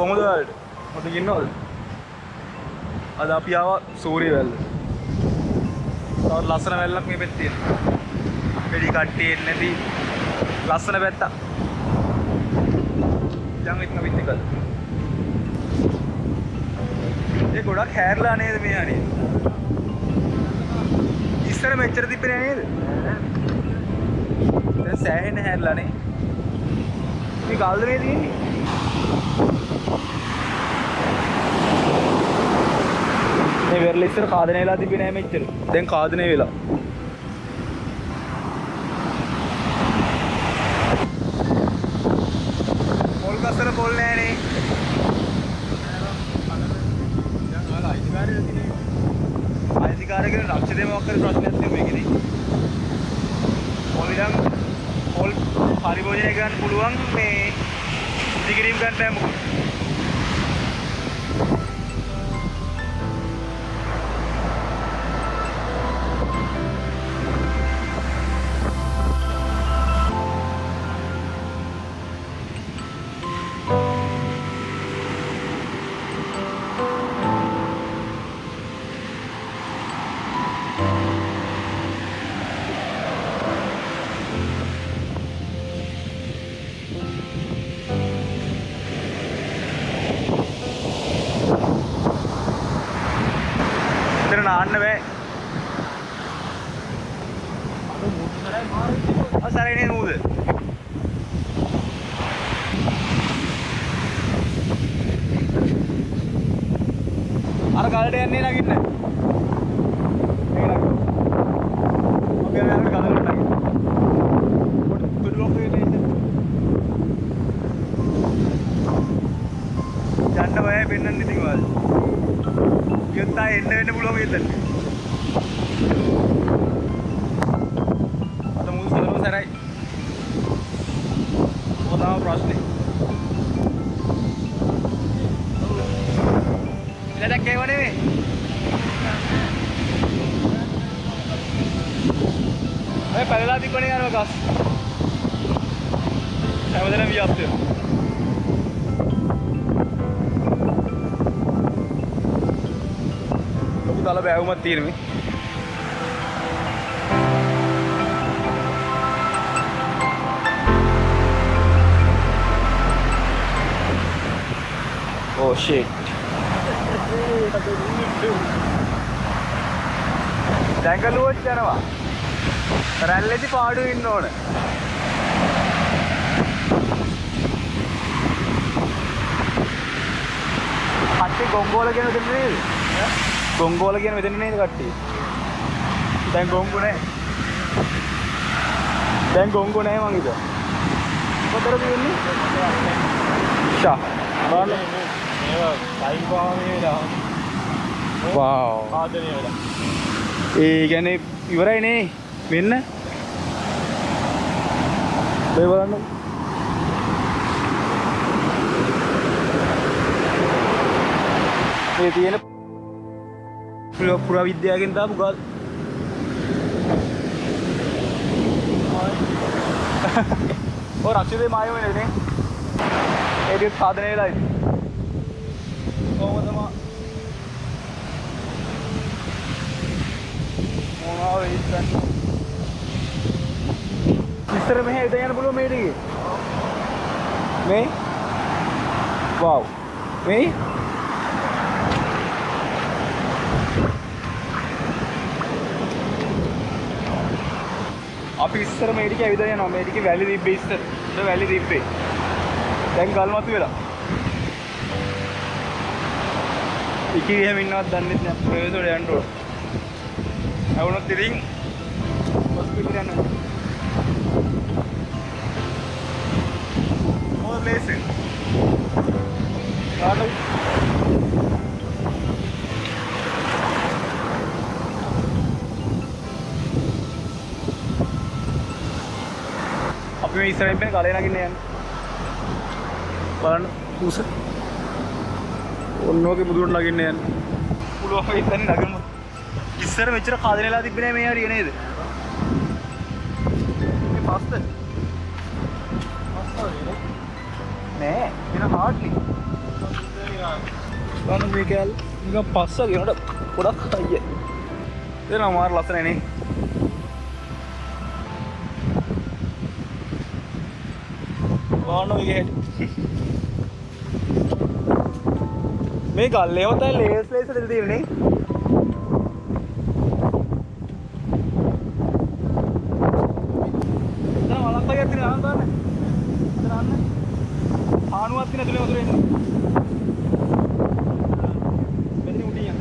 කොහොමද ඔයාලට? මොකද ඉන්නවද? අද අපි ආවා සූරිය වැල්ල. තවත් ලස්සන වැල්ලක් මේ පැත්තේ තියෙනවා. වෙඩි කට්ටිය එන්නේ නැති ලස්සන පැත්තක්. යම් ඉන්න විදිහකට. ඒ ගොඩක් හැරලා නේද මේ හරිය? ඉස්සර මෙච්චර තිබ්බේ නේද? දැන් සෑහෙන හැරලා නේ. මේ ගල්ද මේ තියෙන්නේ? මේ වෙරළ ඉස්සර කාදනය වෙලා තිබ්බේ නෑ මෙච්චර. දැන් කාදනය වෙලා. පොල් ගස්සර පොල් නෑනේ. දැන් අයිතිකාරයද තියෙන්නේ? අයිතිකාරයගෙන රක්ෂිතේ මොකක් හරි ප්‍රශ්නයක් තියෙනවා මේකේදී. පොලිනම් පොල් පරිභෝජනය ගන්න පුළුවන් මේ ඉදිකිරීම ගන්න බෑ මොකද? නාන්න බෑ. අසරේ නේ නූද? අර ගලට යන්නේ නගින්න. මේක නගින්න. ඔගේ යන ගලට නගින්න. පොඩි ලොක් වෙන්නේ ඉතින්. යන්න බෑ පෙන්නන්න ඉතින් ඔයාලා. යොත්තා එන්න වෙන්න පුළුවන් වේදන්. අද මුල් සතරම සරයි. මොනවා ප්‍රශ්නේ? ලඩක් ඒ වනේ. මේ පැලලා තිබුණේ අර ගස්. හැමදේම වියප්ත. තල බෑවුමක් තියෙන මේ. Oh shit. දැඟලුවොත් යනවා. රැල්ලේදී පාඩු ඉන්න ඕන. කට්ටිය ගොංගෝල කියන දෙන්න නේද? ගොංගෝල කියන මෙතන නේද කට්ටිය? දැන් ගොංගු නැහැ. දැන් ගොංගු නැහැ මං ඉතින්. කොතර තියෙන්නේ? ෂා. බලන්න. මේවා සයින් පාවා මේ වෙලාව. වව්. ආදරේ වෙලා. ඒ කියන්නේ ඉවරයි නේ. වෙන්න. මේ බලන්න. මේ තියෙන පුරා විද්‍යාවෙන් දාපු ගල්. ඔය රක්ෂිතේ මායම නේ. ඒකත් සාධනය වෙලා ඉතින්. කොහොමද මොනවා වෙයිද? ඉස්සර මෙහෙ ඉඳ යන්න පුළුවන් මේ ටිකේ. මේ වව්. මේ අපි ඉස්සර මේ ටික ඇවිදලා යනවා. මේ ටික වැලි තිබ්බේ ඉස්සර. වැලි තිබ්බේ. දැන් ගල් මතු වෙලා. ඉකි එහෙම ඉන්නවත් දන්නේ නැහැ. ප්‍රවේශවල යන්න ඕන. අවුනොත් ඉතින් හොස්පිටල් යන්න ඕන. මොකද ලේසෙන්. කාටද? අපි මේ ඉස්සරහින් බෑ ගලේ නගින්න යන්නේ. බලන්න කුස. ඔන්නෝගේ මුදුරට නගින්න යන්නේ. පුළුවන් වෙයි ඉතින් නගමු. ඉස්සර මෙච්චර කාදනලා තිබ්බේ නෑ මේ හරිය නේද? මේ පස්ත. පස්ත නෑ. එන හાર્ඩ්ලි. බලන්න මේ කෑල්ල නිකන් පස්ස ගෙනට ගොඩක් අයිය දෙනවා මාර ලස්සනනේ බලන්න මේක හැටි මේ ගල්ලේම තමයි ලේස් ලේසට තියෙන්නේ දැන් වලක්කයක් තියෙනවා අහන්න දාන්න ආනුවක් තියෙන ඇතුලේ වතුර එන්නේ මෙතන උඩින්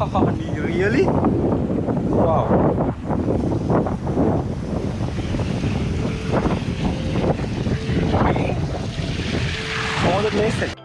wow really wow all the places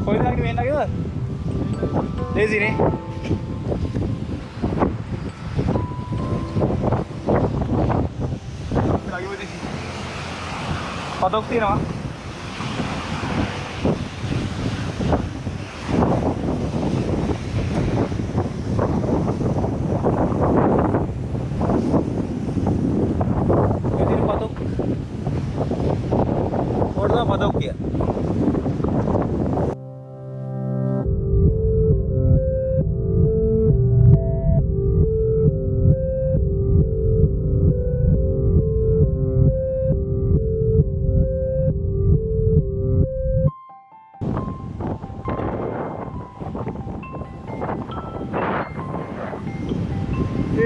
कोई ना नहीं ना लेजी नहीं lagi boleh patok sih nama ini patok order patok ya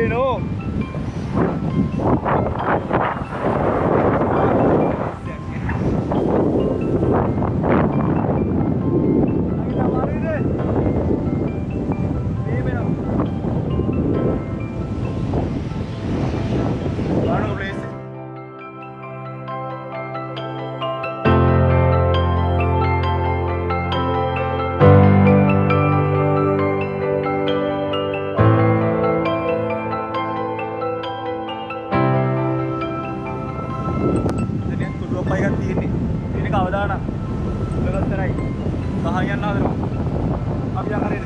no ini kawdana lagasterai kahayan nadro ab ya kare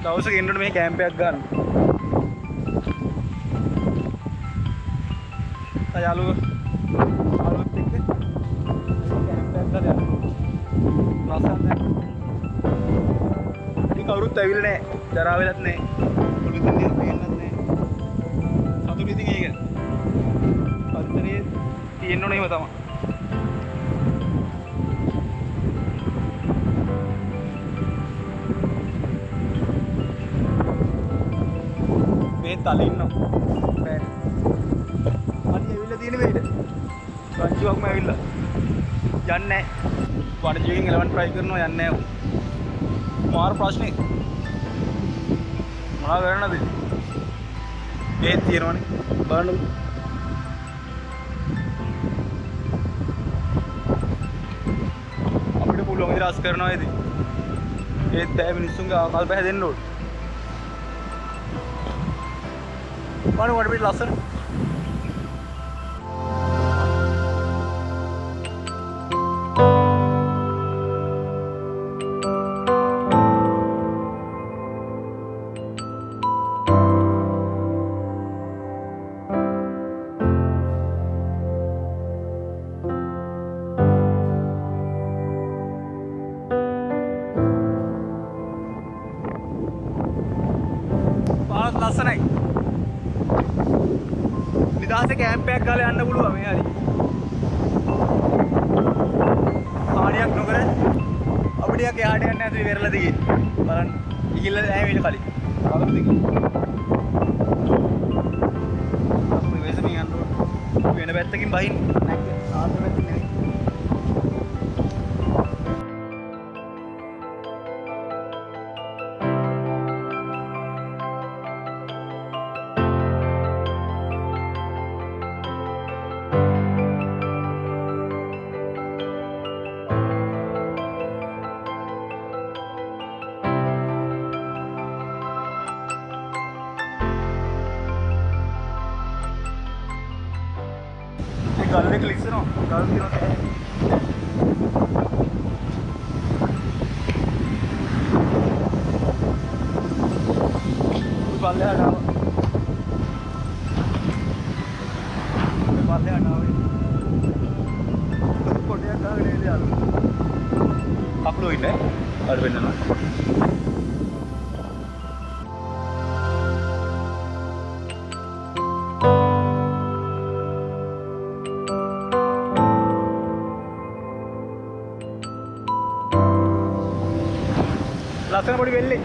දවසක එන්නට මේ කැම්ප් එකක් ගන්න. යාළුවෝ අලුත් එක්ක කැම්ප් එකක් ගන්න. ලස්සනද? ඉතින් කවුරුත් ඇවිල්ලා නැහැ. ජරා වෙලත් නැහැ. පොඩි දෙයක් පේන්නත් නැහැ. සතුටු ඉතින් ඒක. පත්තරේ තියෙන්න ඕනේ එහෙම තමයි. තලින්නවා බෑනේ අනිත් ඇවිල්ලා තියෙන වෙයිද රංචුවක්ම ඇවිල්ලා යන්නේ නැහැ වනජීවින් 11 try කරනවා යන්නේ නැහැ මාර ප්‍රශ්නේ මොනවා කරන්නද මේ තියෙනවනේ බලන්න අපිට පුළුවන් විදිහට රස කරනවා ඉතින්. ඒත් බෑ මිනිස්සුන්ගේ ආකල්ප හැදෙන්න ඕන. බලන්න වට පිට ලස්සන. ලස්සනයි. නිදහසේ කැම්ප් එකක් ගාලා යන්න පුළුවන් මේ හරි. හානියක් නොකර අපිට යක් එහාට යන්න නැතුව ඉවරලා දිගේ. බලන්න. ඉහිල්ල නැහැ මේක කලින්. බලන්න දිගේ. අපි වෙසමින් යන්න ඕන. වෙන පැත්තකින් බහින්න. නැක්කේ. ආත්ම පැත්තකින් නෙවෙයි. गल एक लिख सुनो गल की बाले हटा बाले हटा कोटे हटा ले ले आप लोग इन्हें अरविंद ना ලස්සන පොඩි වෙල්ලේ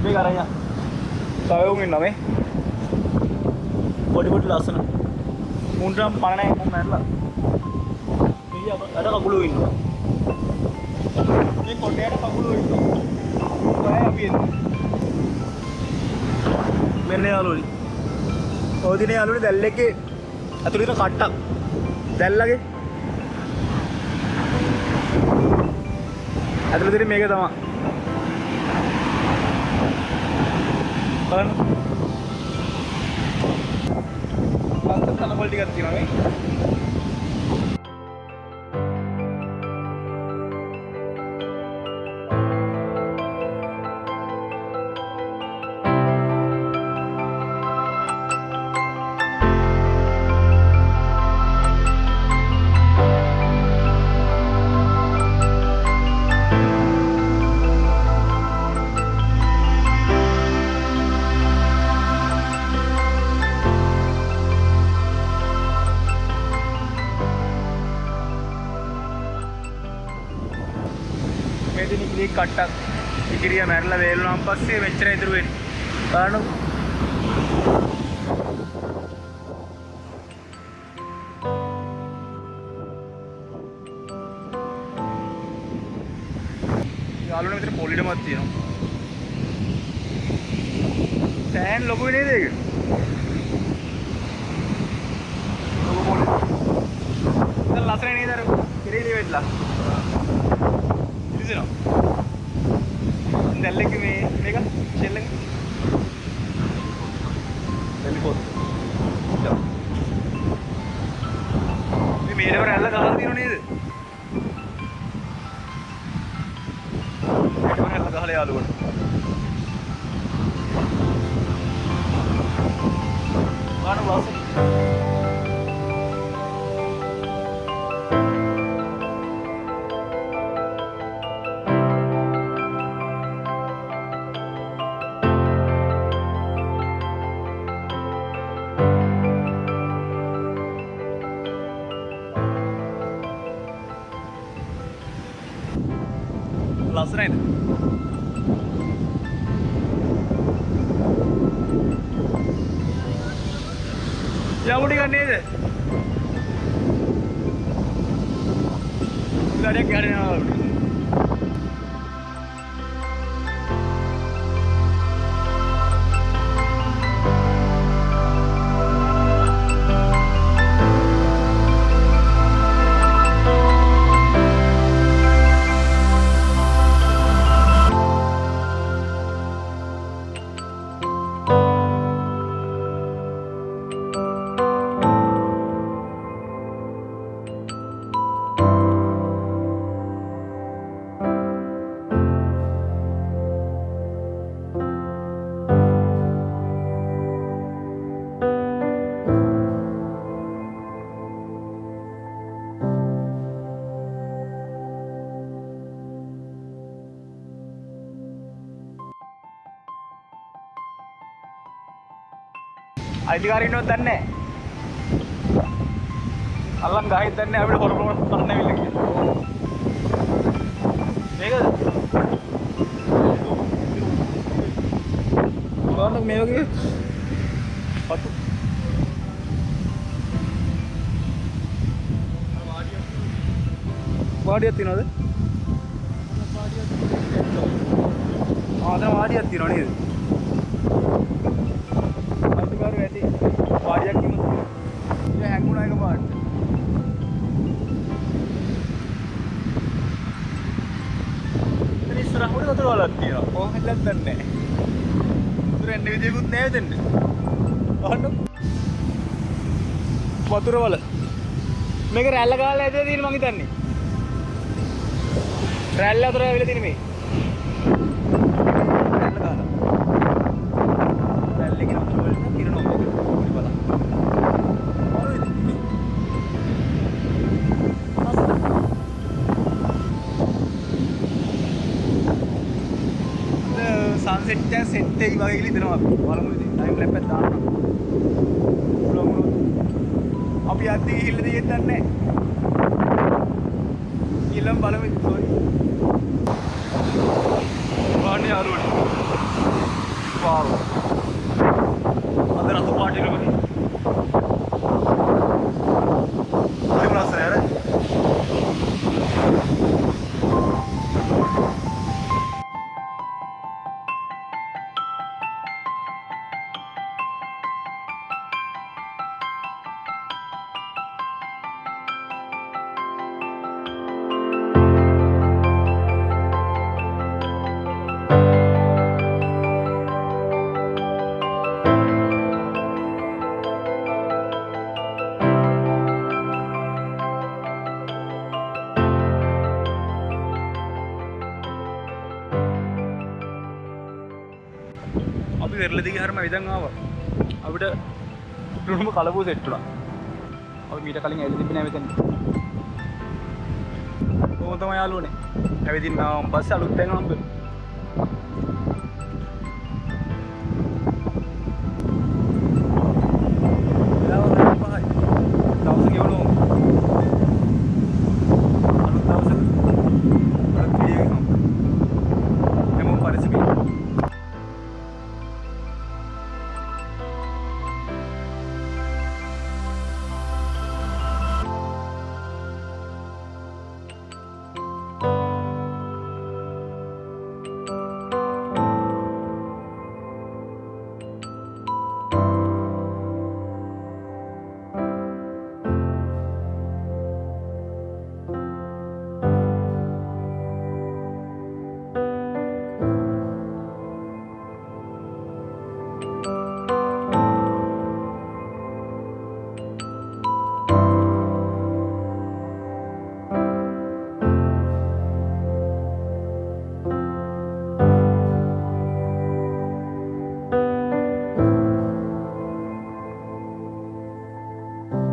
මේ කරanya සායෝන් ඉන්නවා මේ පොඩි ලස්සන මුන්ට නම් පණ නැහැ මම මැරලා මේ අර කකුලෝ ඉන්නවා මේ කොටේට කකුලෝ ඉන්නවා ඔය අපි එන්නේ මෙන්න යාළුවනි ඔය දිනේ යාළුවනි දැල්ලේකේ අතුලින කට්ටක් දැල්ලගේ අතුලින් මේක තමයි බලන්න පස්ස තනකොළ ටිකක් තියෙනවා මේ මේදින ඉලි කට්ටක් ඉදිරිය මැරලා වේලුවාන් පස්සේ මෙච්චර ඉතුරු වෙන්නේ බලන්න යාළුවනේ මෙතන පොලිඩමක් තියෙනවා සෑන් ලොකුයි නේද ඒක ලොකු පොලිඩ දැන් ලස්සන නේද අර ඉරේදී වෙట్లా දැල්ලක මේ මේක ෂෙල් එක ටෙලිෆෝන් මේ මේරවර ඇල්ල ගහලා තියෙනව නේද මේරවර ඇල්ල ගහලා යාළුවනේ ගාන වාසි ලස්සනයිද? යවුඩි ගන්නේද? ගඩක් ගන්නවා. අයිතිකාරී ඉන්නවද දන්නේ නැහැ. අල්ලන් ගහින් දන්නේ අපිට හොරපොර ගන්න ඇවිල්ලා කියලා. මේකද? බලන්න මේ වගේ පතු වාඩියක් තියනවද? ආදම වාඩියක් තියනව නේද? අන්තිකාරු ඇති වාඩියක් කිව්වොත් ඒක හැංගුණා එක පාට. ඉතින් ඉස්සරහ උඩ වතුර වලක් තියෙනවා. කොහොමද දන්නේ නැහැ. වතුර එන්නේ විදියකුත් නැහැ දෙන්න. බලන්න. වතුර වල. මේක රැල්ල ගාලා ඇදලා තියෙන මං හිතන්නේ. රැල්ල අතර ඇවිල්ලා තියෙන මේ. රැල්ල ගාලා. රැල්ල එකේ වතුර වල කිරනවා මේක. පොඩි බලන්න. සන්සෙට් එක සෙට් එකයි වගේ කියලා හිතනවා අපි. බලමු ඉතින්. ටයිම් ලැප් එකක් දාන්න. පුළුවන්. අපි අද්දි ගිහිල්ලා තියෙන්නේ නැහැ. ඊළඟ බලමු ඉතින්. සෝරි. වානේ ආරුවනේ. වාව්. අද රතු පාටි නෙමෙයි. හරි මොනවාද යාර? අපි වෙරළ දිගේ හරියම ඉඳන් ආවා. අපිට දුරුම කලබුව සෙට් වුණා. අපි මීට කලින් ඇවිල්ලා තිබුණේ මෙතන. කොහොමද තමයි යාළුවනේ. ඇවිදින්න ආවම පස්සේ අලුත් තැන හම්බෙන්නේ.